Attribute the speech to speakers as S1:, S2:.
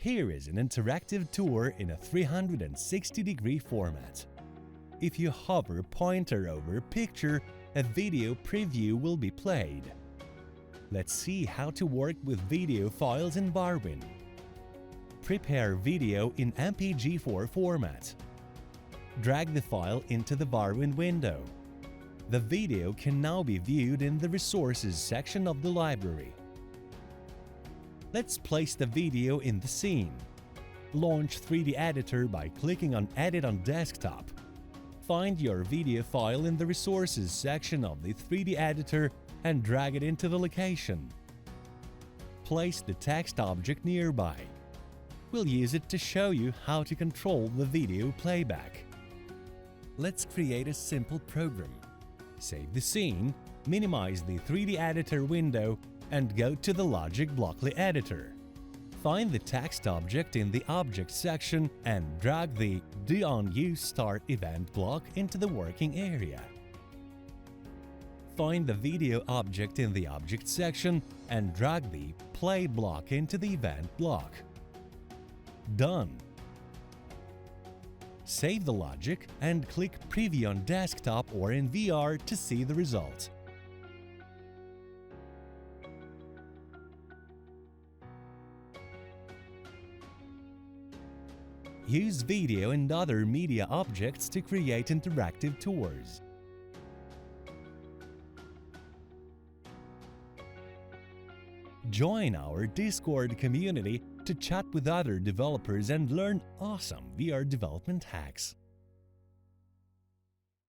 S1: Here is an interactive tour in a 360-degree format. If you hover pointer over picture, a video preview will be played. Let's see how to work with video files in Varwin. Prepare video in MPG-4 format. Drag the file into the Varwin window. The video can now be viewed in the Resources section of the library. Let's place the video in the scene. Launch 3D Editor by clicking on Edit on Desktop. Find your video file in the Resources section of the 3D Editor and drag it into the location. Place the text object nearby. We'll use it to show you how to control the video playback. Let's create a simple program. Save the scene, minimize the 3D Editor window, and go to the Logic Blockly editor. Find the text object in the Object section and drag the DONUSTART event block into the working area. Find the video object in the Object section and drag the Play block into the event block. Done. Save the logic and click Preview on desktop or in VR to see the result. Use video and other media objects to create interactive tours. Join our Discord community to chat with other developers and learn awesome VR development hacks.